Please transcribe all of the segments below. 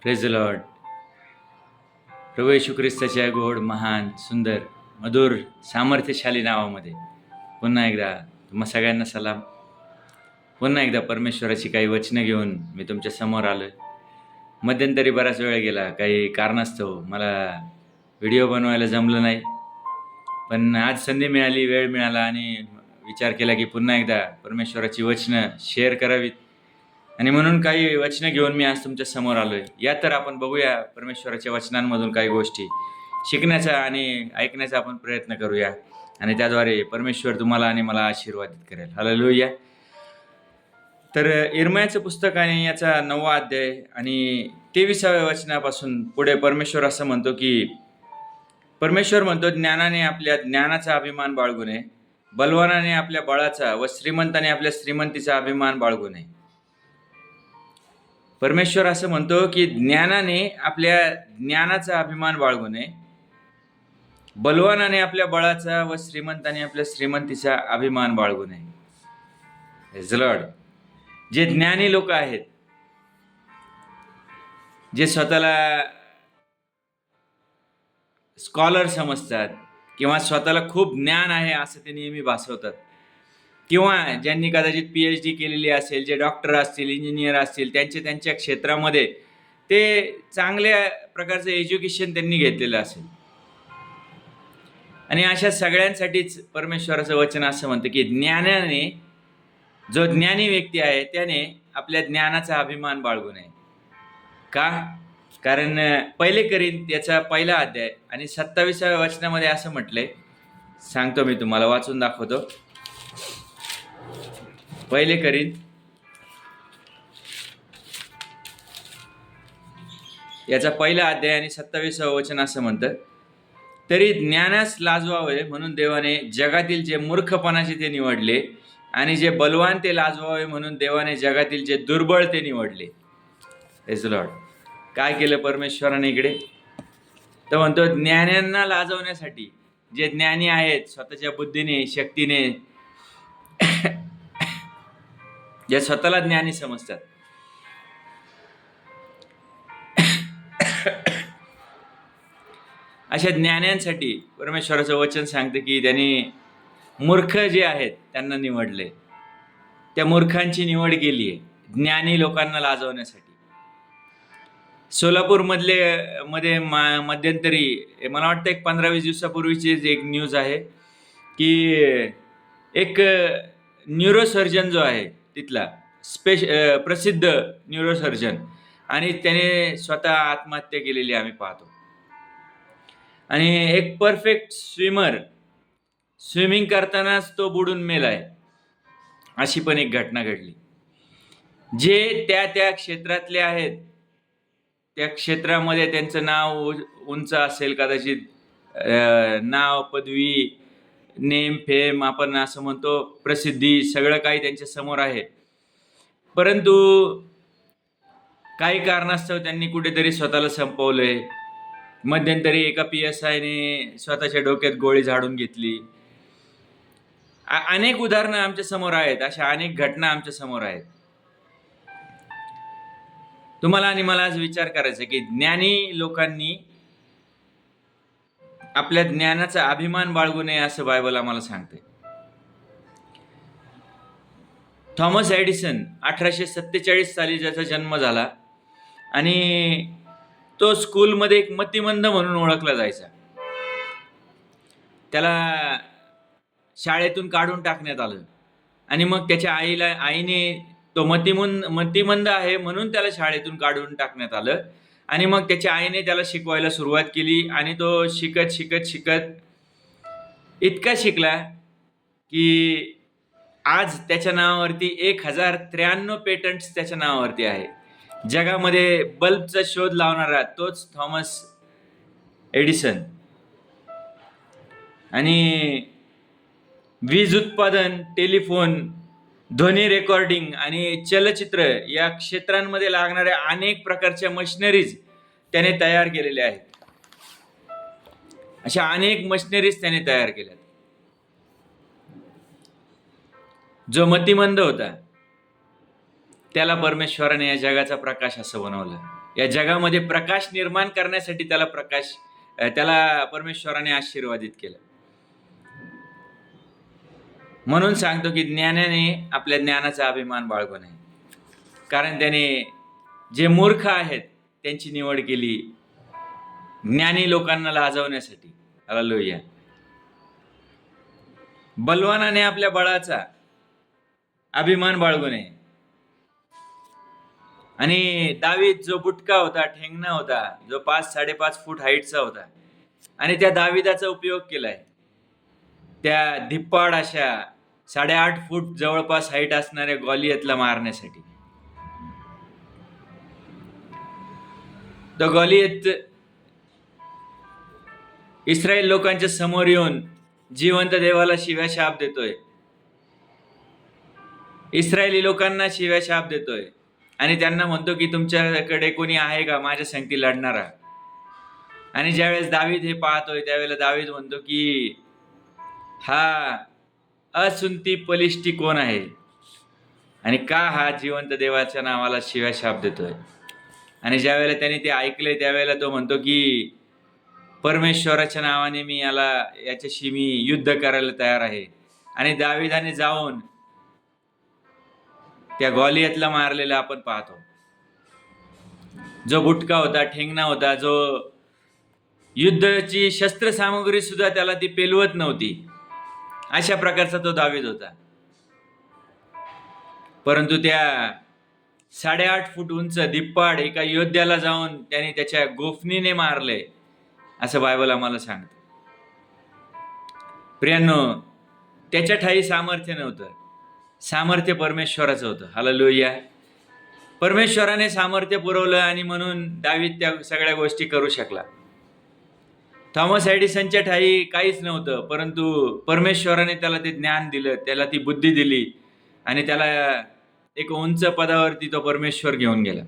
Praise the Lord. प्रभू येशू ख्रिस्ताच्या गोड, महान, सुंदर, मधुर, सामर्थ्यशाली नावामध्ये पुन्हा एकदा तुम्हा सगळ्यांना सलाम. पुन्हा एकदा परमेश्वराची काही वचनं घेऊन मी तुमच्या समोर आलो आहे. मध्यंतरी बराच वेळ गेला, काही कारणास्तव मला व्हिडिओ बनवायला जमलं नाही, पण आज संधी मिळाली, वेळ मिळाला आणि विचार केला की पुन्हा एकदा परमेश्वराची वचनं शेअर करावीत, आणि म्हणून काही वचनं घेऊन मी आज तुमच्या समोर आलो आहे. या तर आपण बघूया परमेश्वराच्या वचनांमधून काही गोष्टी शिकण्याचा आणि ऐकण्याचा आपण प्रयत्न करूया, आणि त्याद्वारे परमेश्वर तुम्हाला आणि मला आशीर्वादित करेल. हालेलुया. तर इर्मयाचं पुस्तक आणि याचा 9वा अध्याय आणि 23व्या वचनापासून पुढे परमेश्वर असं म्हणतो की परमेश्वर म्हणतो, ज्ञानाने आपल्या ज्ञानाचा अभिमान बाळगू नये, बलवानाने आपल्या बळाचा व श्रीमंताने आपल्या श्रीमंतीचा अभिमान बाळगू नये. परमेश्वर असं म्हणतो की ज्ञानाने आपल्या ज्ञानाचा अभिमान बाळगू नये, बलवानाने आपल्या बळाचा व श्रीमंताने आपल्या श्रीमंतीचा अभिमान बाळगू नये. Praise the Lord. जे ज्ञानी लोक आहेत, जे स्वतःला स्कॉलर समजतात किंवा स्वतःला खूप ज्ञान आहे असं ते नेहमी भासवतात, किंवा ज्यांनी कदाचित PhD केलेली असेल, जे डॉक्टर असतील, इंजिनियर असतील, त्यांच्या क्षेत्रामध्ये ते चांगल्या प्रकारचं एज्युकेशन त्यांनी घेतलेलं असेल, आणि अशा सगळ्यांसाठीच परमेश्वराचं वचन असं म्हणतं की ज्ञानाने, जो ज्ञानी व्यक्ती आहे त्याने आपल्या ज्ञानाचा अभिमान बाळगू नये. का? कारण पहिले करीन त्याचा 1 अध्याय आणि 27व्या वचनामध्ये असं म्हटलंय, सांगतो मी तुम्हाला, वाचून दाखवतो. पहिले करीन याचा 1 अध्याय आणि 27वं वचन असं म्हणतं, तरी ज्ञानास लाजवावे म्हणून देवाने जगातील जे मूर्खपणाचे ते निवडले, आणि जे बलवान ते लाजवावे म्हणून देवाने जगातील जे दुर्बळ ते निवडले. Praise the Lord. काय केलं परमेश्वराने इकडे? तर म्हणतो, ज्ञान्यांना लाजवण्यासाठी, जे ज्ञानी आहेत स्वतःच्या बुद्धीने, शक्तीने, जे स्वतःला ज्ञानी समजतात, अशा ज्ञान्यांसाठी परमेश्वराचं वचन सांगतं की त्यांनी मूर्ख जे आहेत त्यांना निवडले, त्या मूर्खांची निवड केली आहे ज्ञानी लोकांना लाजवण्यासाठी. सोलापूरमध्ये मध्यंतरी मला वाटतं 15-20 दिवसापूर्वीची एक न्यूज आहे की एक न्यूरोसर्जन जो आहे तिथला प्रसिद्ध न्यूरोसर्जन, आणि त्याने स्वतः आत्महत्या केलेली आम्ही पाहतो. आणि एक परफेक्ट स्विमिंग करतानाच तो बुडून मेलाय, अशी पण एक घटना घडली. जे त्या क्षेत्रातले आहेत, त्या क्षेत्रामध्ये त्यांचं नाव उंच असेल, कदाचित नाव, पदवी, नेम, फेम, आपण असं म्हणतो, प्रसिद्धी, सगळं काही त्यांच्या समोर आहे, परंतु काही कारणास्तव त्यांनी कुठेतरी स्वतःला संपवलंय. मध्यंतरी एका PSI ने स्वतःच्या डोक्यात गोळी झाडून घेतली. अनेक उदाहरणं आमच्या समोर आहेत, अशा अनेक घटना आमच्या समोर आहेत. तुम्हाला आणि मला आज विचार करायचा की ज्ञानी लोकांनी आपल्या ज्ञानाचा अभिमान बाळगू नये असं बायबल आम्हाला सांगते. थॉमस एडिसन 1847 साली ज्याचा जन्म झाला, आणि तो स्कूलमध्ये एक मतिमंद म्हणून ओळखला जायचा. त्याला शाळेतून काढून टाकण्यात आलं, आणि मग त्याच्या आईने तो मतिमंद आहे म्हणून त्याला शाळेतून काढून टाकण्यात आलं, आणि मग त्याच्या आईने त्याला शिकवायला सुरुवात केली, आणि तो शिकत इतका शिकला की आज त्याच्या नावावरती 1093 पेटंट्स त्याच्या नावावरती आहे. जगामध्ये बल्बचा शोध लावणारा तोच थॉमस एडिसन. आणि वीज उत्पादन, टेलिफोन, ध्वनी रेकॉर्डिंग आणि चलचित्र या क्षेत्रांमध्ये लागणाऱ्या अनेक प्रकारच्या मशिनरीज त्याने तयार केलेल्या आहेत. अशा अनेक मशिनरीज त्याने तयार केल्या. जो मतिमंद होता त्याला परमेश्वराने या जगाचा प्रकाश असं बनवलं. या जगामध्ये प्रकाश निर्माण करण्यासाठी त्याला परमेश्वराने आशीर्वादित केलं. म्हणून सांगतो की ज्ञानाने आपल्या ज्ञानाचा अभिमान बाळगू नये, कारण त्याने जे मूर्ख आहेत त्यांची निवड केली ज्ञानी लोकांना लाजवण्यासाठी. हालेलुया. बलवानाने आपल्या बळाचा अभिमान बाळगू नये. आणि दावीद जो बुटका होता, ठेंगणा होता, जो 5-5.5 फूट हाईटचा होता, आणि त्या दाविदाचा उपयोग केलाय त्या धिप्पाड अशा 8.5 फूट जवळपास हाईट असणाऱ्या गॉलियतला मारण्यासाठी. तो गॉलियत इस्रायल लोकांच्या समोर येऊन जिवंत देवाला शिव्या शाप देतोय, इस्रायली लोकांना शिव्या शाप देतोय आणि त्यांना म्हणतो की तुमच्याकडे कोणी आहे का माझ्या संगती लढणारा. आणि ज्यावेळेस दावीद हे पाहतोय त्यावेळेला दावीद म्हणतो की हा असुंती पलिष्टी कोण आहे आणि का हा जिवंत देवाच्या नावाला शिव्या शाप देतोय. आणि ज्यावेळेला त्याने ते ऐकले त्यावेळेला तो म्हणतो की परमेश्वराच्या नावाने याच्याशी मी युद्ध करायला तयार आहे. आणि दाविदाने जाऊन त्या गॉलियतला मारलेला आपण पाहतो. जो बुटका होता, ठेंगणा होता, जो युद्धाची शस्त्र सामग्री सुद्धा त्याला ती पेलवत नव्हती, अशा प्रकारचा तो दावीद होता. परंतु त्या 8.5 फूट उंच धिप्पाड एका योद्ध्याला जाऊन त्याने त्याच्या गोफणीने मारले, असं बायबल आम्हाला सांगतं. प्रियांनो, त्याच्या ठाई सामर्थ्य नव्हतं, सामर्थ्य परमेश्वराचं होतं. हालेलुया. परमेश्वराने सामर्थ्य पुरवलं आणि म्हणून दावीद त्या सगळ्या गोष्टी करू शकला. थॉमस एडिसनच्या ठाई काहीच नव्हतं, परंतु परमेश्वराने त्याला ते ज्ञान दिलं, त्याला ती बुद्धी दिली आणि त्याला एक उंच पदावरती तो परमेश्वर घेऊन गेला.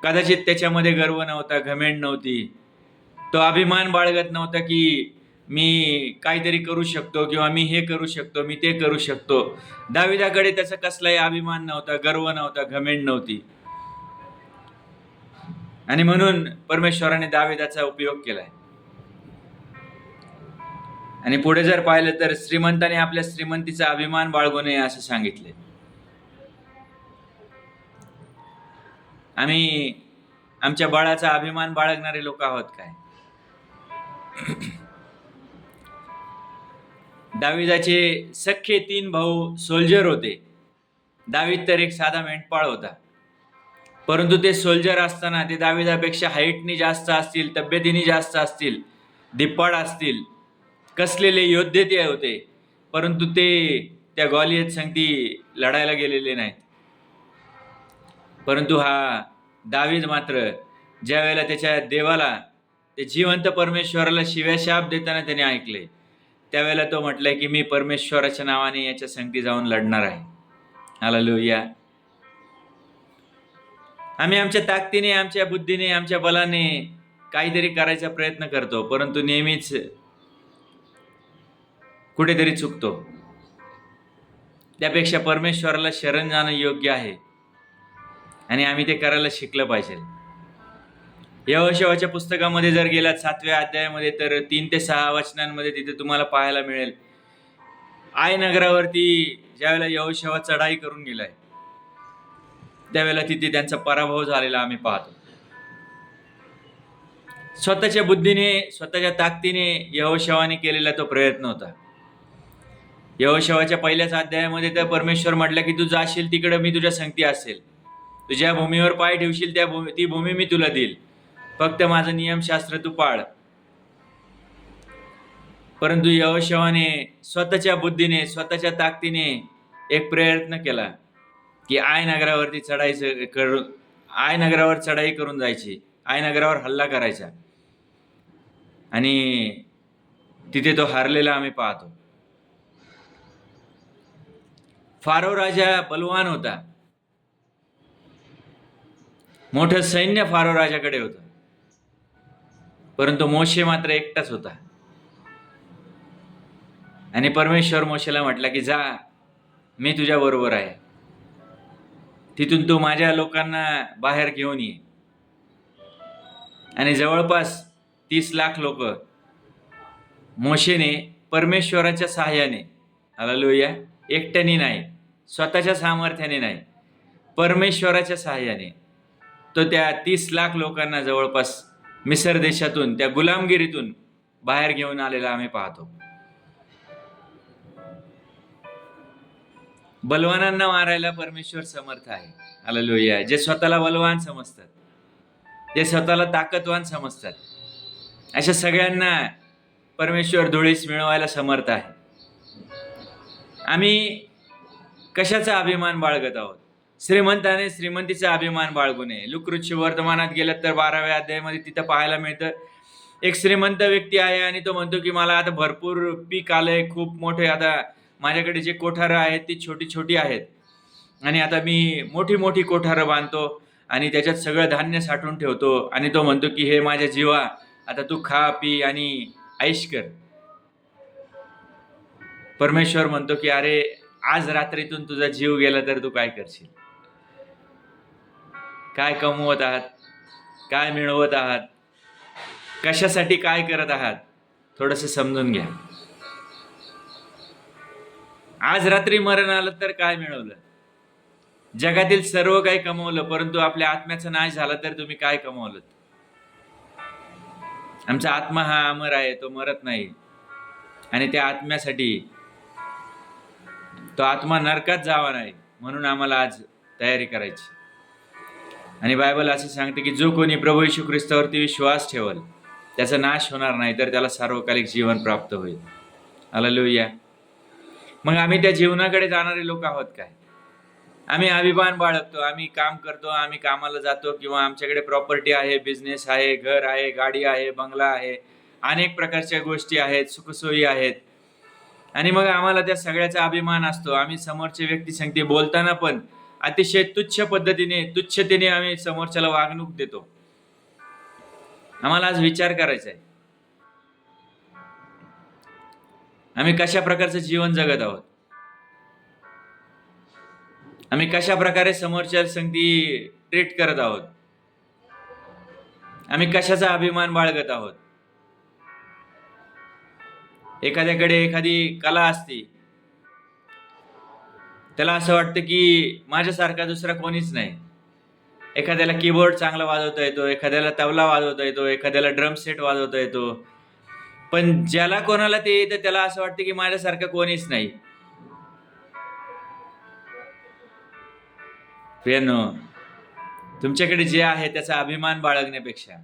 कदाचित त्याच्यामध्ये गर्व नव्हता, घमेंड नव्हती, तो अभिमान बाळगत नव्हता की मी काहीतरी करू शकतो किंवा मी हे करू शकतो, मी ते करू शकतो. दाविदाकडे त्याचा कसलाही अभिमान नव्हता, गर्व नव्हता, घमेंड नव्हती. आणि म्हणून परमेश्वराने दाविदाचा उपयोग केलाय. आणि पुढे जर पाहिलं तर श्रीमंताने आपल्या श्रीमंतीचा अभिमान बाळगू नये असं सांगितले. आम्ही आमच्या बळाचा अभिमान बाळगणारे लोक आहोत काय? दाविदाचे सख्खे 3 भाऊ सोल्जर होते. दावीद तर एक साधा मेंढपाळ होता, परंतु ते सोल्जर असताना ते दाविदापेक्षा हाईटनी जास्त असतील, तब्येतीने जास्त असतील, धिप्पाड असतील, कसलेले योद्धे ते होते, परंतु ते त्या गॉलियत संगती लढायला गेलेले नाहीत. परंतु हा दावीद मात्र ज्या वेळेला त्याच्या देवाला, ते जिवंत परमेश्वराला शिव्या शाप देताना त्याने ऐकले, त्यावेळेला तो म्हटलाय की मी परमेश्वराच्या नावाने याच्या संगती जाऊन लढणार आहे. हालेलुया. आम्ही आमच्या ताकदीने, आमच्या बुद्धीने, आमच्या बलाने काहीतरी करायचा प्रयत्न करतो, परंतु नेहमीच कुठेतरी चुकतो. त्यापेक्षा परमेश्वराला शरण जाणं योग्य आहे आणि आम्ही ते करायला शिकलं पाहिजे. यहोशुआच्या पुस्तकामध्ये जर गेलात 7व्या अध्यायामध्ये तर 3 ते 6 वचनांमध्ये तिथे तुम्हाला पाहायला मिळेल, आय नगरावरती ज्यावेळेला यहोशुआ चढाई करून गेलाय त्यावेळेला तिथे त्यांचा पराभव झालेला आम्ही पाहतो. स्वतःच्या बुद्धीने, स्वतःच्या ताकदीने यहोशुआने केलेला तो प्रयत्न होता. यहोशुआच्या पहिल्याच अध्यायामध्ये तर परमेश्वर म्हटलं की तू जाशील तिकडे मी तुझ्या संगती असेल, तुझ्या भूमीवर पाय ठेवशील ती भूमी मी तुला देईल, फक्त माझं नियमशास्त्र तू पाळ. परंतु यहोशुआने स्वतःच्या बुद्धीने, स्वतःच्या ताकदीने एक प्रयत्न केला की आय नगरावर चढाई करून जायची, आय नगरावर हल्ला करायचा, आणि तिथे तो हारलेला आम्ही पाहतो. फारो राजा बलवान होता, मोठं सैन्य फारो राजाकडे होतं, परंतु मोशे मात्र एकटाच होता. आणि परमेश्वर मोशेला म्हटला की जा, मी तुझ्या बरोबर आहे, तिथून तू माझ्या लोकांना बाहेर घेऊन ये. आणि जवळपास 30 लाख लोक मोशेने परमेश्वराच्या सहाय्याने, हालेलुया, एकट्याने नाही, स्वतःच्या सामर्थ्याने नाही, परमेश्वराच्या सहाय्याने तो त्या 30 लाख लोकांना जवळपास मिसर देशातून, त्या गुलामगिरीतून बाहेर घेऊन आलेला आम्ही पाहतो. बलवानांना मारायला परमेश्वर समर्थ आहे. हालेलुया. जे स्वतःला बलवान समजतात, जे स्वतःला ताकदवान समजतात, अशा सगळ्यांना परमेश्वर धुळीस मिळवायला समर्थ आहे. आम्ही कशाचा अभिमान बाळगत आहोत? श्रीमंताने श्रीमंतीचा अभिमान बाळगू नये. लुकरूची वर्तमानात गेलं तर 12व्या अध्यायामध्ये तिथं पाहायला मिळतं, एक श्रीमंत व्यक्ती आहे आणि तो म्हणतो की मला आता भरपूर पीक आलंय, खूप मोठे, आता माझ्याकडे जे कोठारं आहेत ती छोटी छोटी आहेत आणि आता मी मोठी मोठी कोठारं बांधतो आणि त्याच्यात सगळं धान्य साठवून ठेवतो आणि तो म्हणतो की हे माझ्या जीवा, आता तू खा पी आणि ऐश कर. परमेश्वर म्हणतो की अरे, आज रात्रीतून तुझा जीव गेला तर तू काय करशील? काय कमवत आहात? काय मिळवत आहात? कशासाठी काय करत आहात? थोडंसं समजून घ्या. आज रात्री मरण आलं तर काय मिळवलं? जगातील सर्व काही कमवलं, परंतु आपल्या आत्म्याचा नाश झाला तर तुम्ही काय कमवलं? आमचा आत्मा हा अमर आहे, तो मरत नाही. आणि त्या आत्म्यासाठी, तो आत्मा नरकात जावा नाही म्हणून आम्हाला आज तयारी करायची. आणि बायबल असं सांगते की जो कोणी प्रभू येशू ख्रिस्तावरती विश्वास ठेवल त्याचा नाश होणार नाही, तर त्याला सार्वकालिक जीवन प्राप्त होईल. हालेलुया. मग आम्ही त्या जीवनाकडे जाणारे लोक आहोत काय? आम्ही अभिमान बाळगतो, आम्ही काम करतो, आम्ही कामाला जातो, किंवा आमच्याकडे प्रॉपर्टी आहे, बिझनेस आहे, घर आहे, गाडी आहे, बंगला आहे, अनेक प्रकारच्या गोष्टी आहेत, सुखसोयी आहेत, आणि मग आम्हाला त्या सगळ्याचा अभिमान असतो. आम्ही समोरच्या व्यक्ती सांगते बोलताना पण अतिशय तुच्छ पद्धतीने, तुच्छतेने आम्ही समोरच्याला वागणूक देतो. आम्हाला आज विचार करायचा आहे, आम्ही कशा प्रकारचं जीवन जगत आहोत? आम्ही कशा प्रकारे समोरच्या संगती ट्रीट करत आहोत? आम्ही कशाचा अभिमान बाळगत आहोत? एखाद्याकडे एखादी कला असते, त्याला असं वाटतं की माझ्यासारखा दुसरा कोणीच नाही. एखाद्याला कीबोर्ड चांगला वाजवता येतो, एखाद्याला तबला वाजवता येतो, एखाद्याला ड्रम सेट वाजवता येतो, पण ज्याला कोणाला ते येतं त्याला असं वाटतं की माझ्यासारखं कोणीच नाही. प्रियानो, तुमच्याकडे जे आहे त्याचा अभिमान बाळगण्यापेक्षा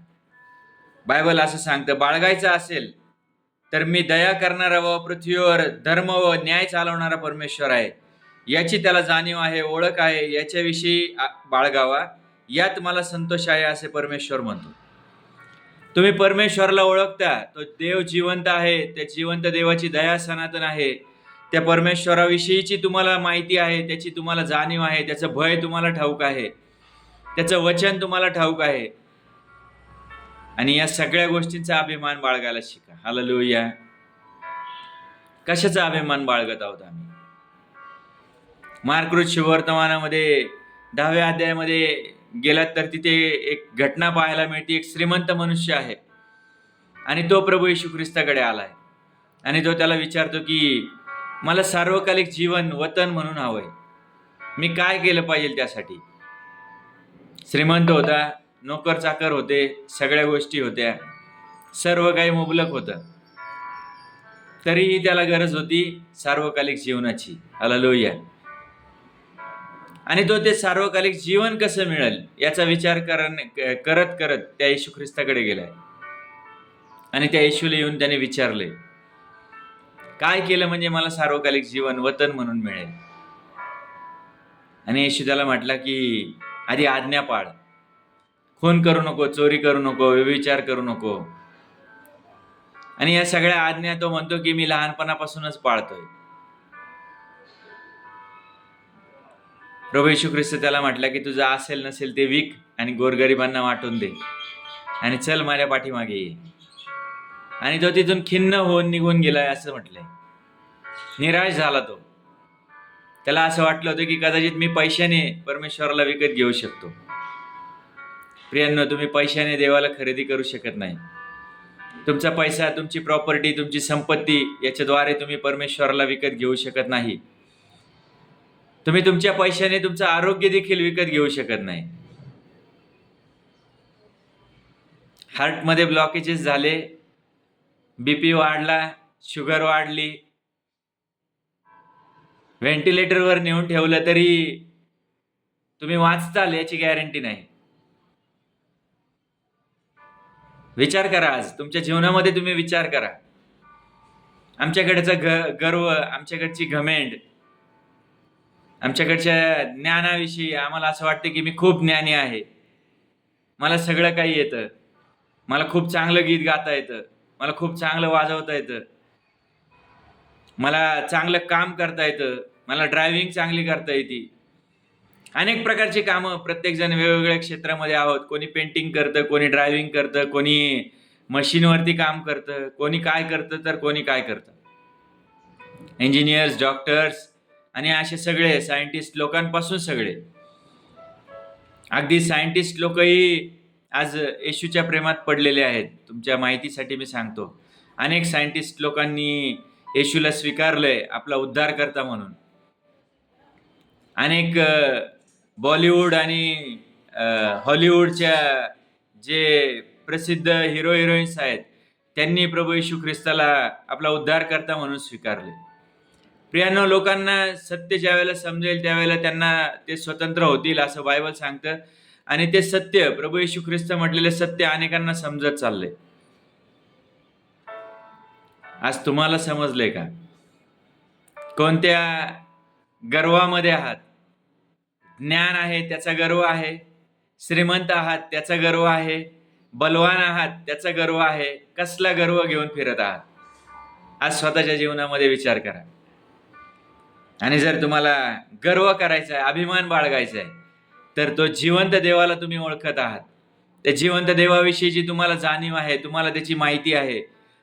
बायबल असं सांगतं, बाळगायचं असेल तर मी दया करणारा व पृथ्वीवर धर्म व न्याय चालवणारा परमेश्वर आहे, याची त्याला जाणीव आहे, ओळख आहे, याच्याविषयी बाळगावा, यात मला संतोष आहे, असे परमेश्वर म्हणतो. तुम्ही परमेश्वरला ओळखता, तो देव जिवंत आहे, त्या जिवंत देवाची दया सनातन आहे, त्या परमेश्वराविषयीची तुम्हाला माहिती आहे, त्याची तुम्हाला जाणीव आहे, त्याचं भय तुम्हाला ठाऊक आहे, त्याचं वचन तुम्हाला ठाऊक आहे, आणि या सगळ्या गोष्टींचा अभिमान बाळगायला शिका. हालेलुया. कशाचा अभिमान बाळगत आहोत आम्ही? मार्क शुभवर्तमानामध्ये 10व्या अध्यायामध्ये गेलात तर तिथे एक घटना पाहायला मिळते. एक श्रीमंत मनुष्य आहे आणि तो प्रभू येशू ख्रिस्ताकडे आलाय आणि तो त्याला विचारतो की मला सार्वकालिक जीवन वतन म्हणून हवंय, मी काय केलं पाहिजे त्यासाठी? श्रीमंत होता, नोकर चाकर होते, सगळ्या गोष्टी होत्या, सर्व काही मुबलक होतं, तरीही त्याला गरज होती सार्वकालिक जीवनाची. हालेलुया. आणि तो ते सार्वकालिक जीवन कसं मिळेल याचा विचार करत करत त्या येशू ख्रिस्ताकडे गेलाय आणि त्या येशूला येऊन त्याने विचारले, काय केलं म्हणजे मला सार्वकालिक जीवन वतन म्हणून मिळेल? आणि येशू त्याला म्हटला की आधी आज्ञा पाळ, खून करू नको, चोरी करू नको, व्यभिचार करू नको. आणि या सगळ्या आज्ञा तो म्हणतो की मी लहानपणापासूनच पाळतोय. प्रभू येशू ख्रिस्त त्याला म्हटला की तुझं असेल नसेल ते विक आणि गोरगरिबांना वाटून दे आणि चल माझ्या पाठीमागे ये. आणि तो तिथून खिन्न होऊन निघून गेलाय असं म्हटलंय. निराश झाला तो. त्याला असं वाटलं होतं की कदाचित मी पैशाने परमेश्वराला विकत घेऊ शकतो. प्रियांनो, तुम्ही पैशाने देवाला खरेदी करू शकत नाही. तुमचा पैसा, तुमची प्रॉपर्टी, तुमची संपत्ती याच्याद्वारे तुम्ही परमेश्वराला विकत घेऊ शकत नाही. तुम्ही तुमच्या पैशाने तुमचं आरोग्य देखील विकत घेऊ शकत नाही. हार्टमध्ये ब्लॉकेजेस झाले, बीपी वाढला, शुगर वाढली, व्हेंटिलेटरवर नेऊन ठेवलं तरी तुम्ही वाचताल याची गॅरंटी नाही. विचार करा, आज तुमच्या जीवनामध्ये तुम्ही विचार करा. आमच्याकडचा गर्व, आमच्याकडची घमेंड, आमच्याकडच्या ज्ञानाविषयी आम्हाला असं वाटतं की मी खूप ज्ञानी आहे, मला सगळं काही येतं, मला खूप चांगलं गीत गाता येतं, मला खूप चांगलं वाजवता येतं, मला चांगलं काम करता येतं, मला ड्रायव्हिंग चांगली करता येते. अनेक प्रकारची कामं, प्रत्येकजण वेगवेगळ्या क्षेत्रामध्ये आहोत. कोणी पेंटिंग करतं, कोणी ड्रायव्हिंग करतं, कोणी मशीनवरती काम करतं, कोणी काय करतं तर कोणी काय करतं. इंजिनियर्स, डॉक्टर्स आणि असे सगळे सायंटिस्ट लोकांपासून सगळे, अगदी सायंटिस्ट लोकही आज येशूच्या प्रेमात पडलेले आहेत. तुमच्या माहितीसाठी मी सांगतो, अनेक सायंटिस्ट लोकांनी येशूला स्वीकारलंय आपला उद्धारकर्ता म्हणून. अनेक बॉलिवूड आणि हॉलिवूडच्या जे प्रसिद्ध हिरो हिरोईन्स आहेत त्यांनी प्रभू येशू ख्रिस्ताला आपला उद्धारकर्ता म्हणून स्वीकारले. प्रियांनो, लोकांना सत्य ज्या वेळेला समजेल त्यावेळेला त्यांना ते स्वतंत्र होतील असं बायबल सांगतं. आणि ते सत्य, प्रभू येशू ख्रिस्त म्हटलेले सत्य अनेकांना समजत चाललंय. आज तुम्हाला समजलंय का? कोणत्या गर्वामध्ये आहात? ज्ञान आहे त्याचा गर्व आहे, श्रीमंत आहात त्याचा गर्व आहे, बलवान आहात त्याचा गर्व आहे. कसला गर्व घेऊन फिरत आहात? आज स्वतःच्या जीवनामध्ये विचार करा. आणि जर तुम्हाला गर्व करायचा आहे, अभिमान बाळगायचा आहे, तर तो जिवंत देवाला तुम्ही ओळखत आहात. त्या जिवंत देवाविषयीची तुम्हाला जाणीव आहे, तुम्हाला त्याची माहिती आहे,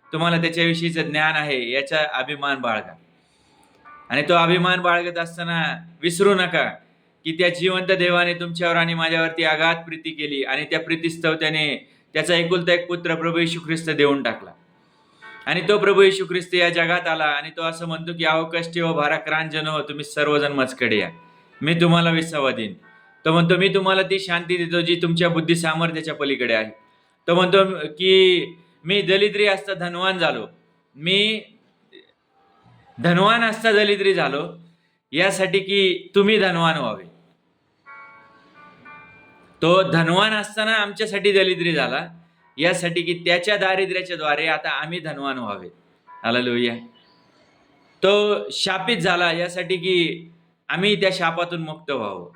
तुम्हाला त्याच्याविषयीचं ज्ञान आहे, याचा अभिमान बाळगा. आणि तो अभिमान बाळगत असताना विसरू नका की त्या जिवंत देवाने तुमच्यावर आणि माझ्यावरती अगाध प्रीती केली आणि त्या प्रीतीस्तव त्याने त्याचा एकुलता एक पुत्र प्रभू येशू ख्रिस्त देऊन टाकला. आणि तो प्रभू येशू ख्रिस्त या जगात आला आणि तो असं म्हणतो की अहो कष्टी हो भाराक्रांत हो, तुम्ही सर्वजण माझ्याकडे या, मी तुम्हाला विसावा देईन. तो म्हणतो मी तुम्हाला ती शांती देतो जी तुमच्या बुद्धी सामर्थ्याच्या पलीकडे आहे. तो म्हणतो की मी दलिद्री असता धनवान झालो, मी धनवान असता दलिद्री झालो यासाठी की तुम्ही धनवान व्हावे. तो धनवान असताना आमच्यासाठी दलिद्री झाला यासाठी की त्याच्या दारिद्र्याच्या द्वारे आता आम्ही धनवान व्हावे. हालेलुया. तो शापित झाला यासाठी की आम्ही त्या शापातून मुक्त व्हावं.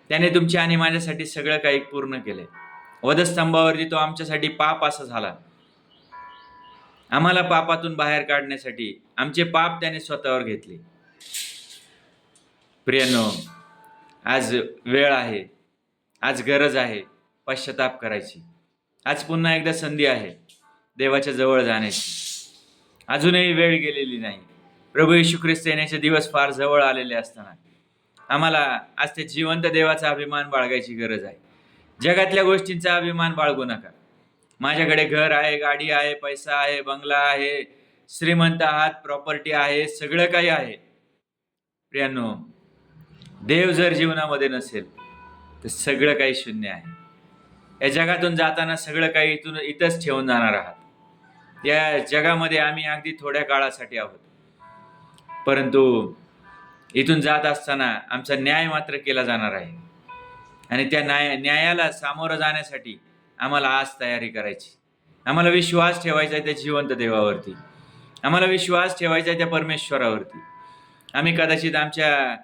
त्याने तुमच्या आणि माझ्यासाठी सगळं काही पूर्ण केलंय. वधस्तंभावरती तो आमच्यासाठी पाप असा झाला. आम्हाला पापातून बाहेर काढण्यासाठी आमचे पाप त्याने स्वतःवर घेतले. प्रियांनो, आज वेळ आहे, आज गरज आहे पश्चाताप करायची. आज पुन्हा एकदा संधी आहे देवाच्या जवळ जाण्याची. अजूनही वेळ गेलेली नाही. प्रभू येशू ख्रिस्त येण्याचे दिवस फार जवळ आलेले असताना आम्हाला आज त्या जिवंत देवाचा अभिमान बाळगायची गरज आहे. जगातल्या गोष्टींचा अभिमान बाळगू नका. माझ्याकडे घर आहे, गाडी आहे, पैसा आहे, बंगला आहे, श्रीमंत आहात, प्रॉपर्टी आहे, सगळं काही आहे. प्रियांनो, देव जर जीवनामध्ये नसेल तर सगळं काही शून्य आहे. या जगातून जाताना सगळं काही इथंच ठेवून जाणार आहात. या जगामध्ये आम्ही अगदी थोड्या काळासाठी आहोत, परंतु इथून जात असताना आमचा न्याय मात्र केला जाणार आहे. आणि त्या न्यायाला सामोरं जाण्यासाठी आम्हाला आज तयारी करायची. आम्हाला विश्वास ठेवायचा आहे त्या जिवंत देवावरती. आम्हाला विश्वास ठेवायचा आहे त्या परमेश्वरावरती. आम्ही कदाचित आमच्या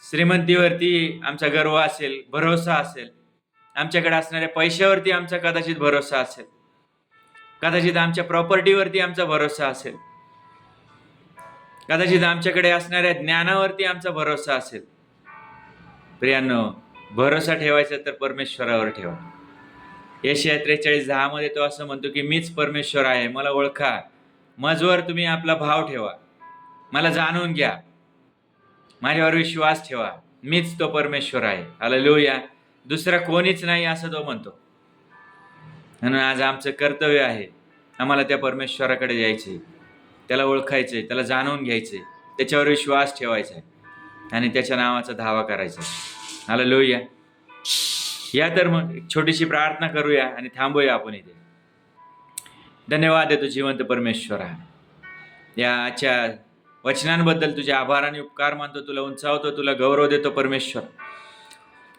श्रीमंतीवरती आमचा गर्व असेल, भरोसा असेल, आमच्याकडे असणाऱ्या पैशावरती आमचा कदाचित भरोसा असेल, कदाचित आमच्या प्रॉपर्टीवरती आमचा भरोसा असेल, कदाचित आमच्याकडे असणाऱ्या ज्ञानावरती आमचा भरोसा असेल. प्रियांनो, भरोसा ठेवायचा तर परमेश्वरावर ठेवा. यशाया 43:10 मध्ये तो असं म्हणतो की मीच परमेश्वर आहे, मला ओळखा, माझ्यावर तुम्ही आपला भाव ठेवा, मला जाणून घ्या, माझ्यावर विश्वास ठेवा, मीच तो परमेश्वर आहे. हालेलुया. दुसरा कोणीच नाही असं तो म्हणतो. म्हणून आज आमचं कर्तव्य आहे, आम्हाला त्या परमेश्वराकडे यायचे, त्याला ओळखायचे, त्याला जाणून घ्यायचे, त्याच्यावर विश्वास ठेवायचा आहे आणि त्याच्या नावाचा धावा करायचा. हालेलुया. या तर मग एक छोटीशी प्रार्थना करूया आणि थांबूया आपण इथे. धन्यवाद देतो जिवंत परमेश्वरा, या आजच्या वचनांबद्दल तुझे आभार आणि उपकार मानतो, तुला उंचावतो, तुला गौरव देतो परमेश्वर.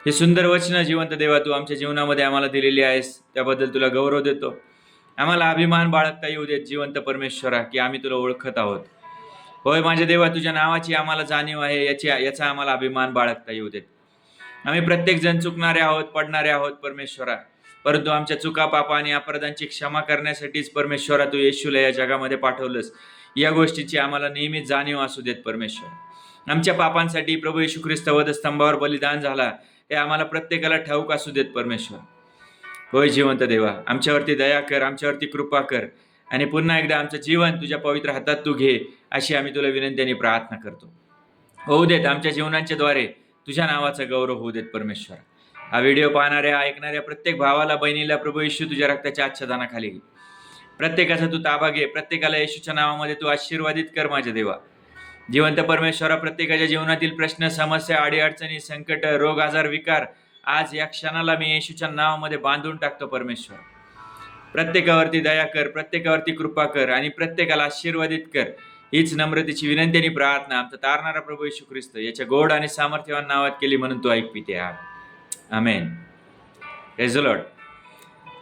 हे सुंदर वचनं जिवंत देवा तू आमच्या जीवनामध्ये आम्हाला दिलेली आहेस, त्याबद्दल तुला गौरव देतो. आम्हाला अभिमान बाळगता येऊ देत जिवंत परमेश्वरा, की आम्ही तुला ओळखत आहोत. होय माझ्या देवा, तुझ्या नावाची आम्हाला जाणीव आहे, याचा आम्हाला अभिमान बाळगता येऊ देत. आम्ही प्रत्येक जण चुकणारे आहोत, पडणारे आहोत परमेश्वरा, परंतु आमच्या चुका, पापा आणि अपराधांची क्षमा करण्यासाठीच परमेश्वरा तू येशूला या जगामध्ये पाठवलंस. या गोष्टीची आम्हाला नेहमीच जाणीव असू देत परमेश्वर. आमच्या पापांसाठी प्रभू येशू ख्रिस्त वधस्तंभावर बलिदान झाला हे आम्हाला प्रत्येकाला ठाऊक असू देत परमेश्वर. होय जिवंत देवा, आमच्यावरती दया कर, आमच्यावरती कृपा कर आणि पुन्हा एकदा आमचं जीवन तुझ्या पवित्र हातात तू घे, अशी आम्ही तुला विनंती आणि प्रार्थना करतो. होऊ देत आमच्या जीवनांच्या द्वारे तुझ्या नावाचा गौरव होऊ देत परमेश्वर. हा व्हिडिओ पाहणाऱ्या, ऐकणाऱ्या प्रत्येक भावाला, बहिणीला प्रभू येशू तुझ्या रक्ताच्या आच्छादनाखाली घे. प्रत्येकाचा तू ताबा घे, प्रत्येकाला येशूच्या नावामध्ये तू आशीर्वादित कर माझ्या देवा. जिवंत परमेश्वरा, प्रत्येकाच्या जीवनातील प्रश्न, समस्या, अडीअडचणी, संकट, रोग, आजार, विकार आज या क्षणाला मी येशूच्या नावामध्ये बांधून टाकतो परमेश्वर. प्रत्येकावरती दया कर, प्रत्येकावरती कृपा कर आणि प्रत्येकाला आशीर्वादित कर. हीच नम्रतेची विनंती आणि प्रार्थना आमचा तारणारा प्रभू येशू ख्रिस्त याच्या गोड आणि सामर्थ्यवान नावात केली, म्हणून तू ऐक पिते. आमेन. Praise the Lord.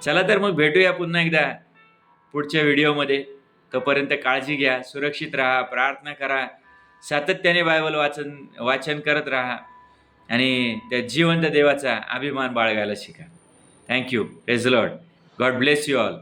चला तर मग भेटूया पुन्हा एकदा पुढच्या व्हिडिओमध्ये. तोपर्यंत काळजी घ्या, सुरक्षित राहा, प्रार्थना करा, सातत्याने बायबल वाचन करत राहा आणि त्या जिवंत देवाचा अभिमान बाळगायला शिका. Thank you. Praise the Lord. God bless you all.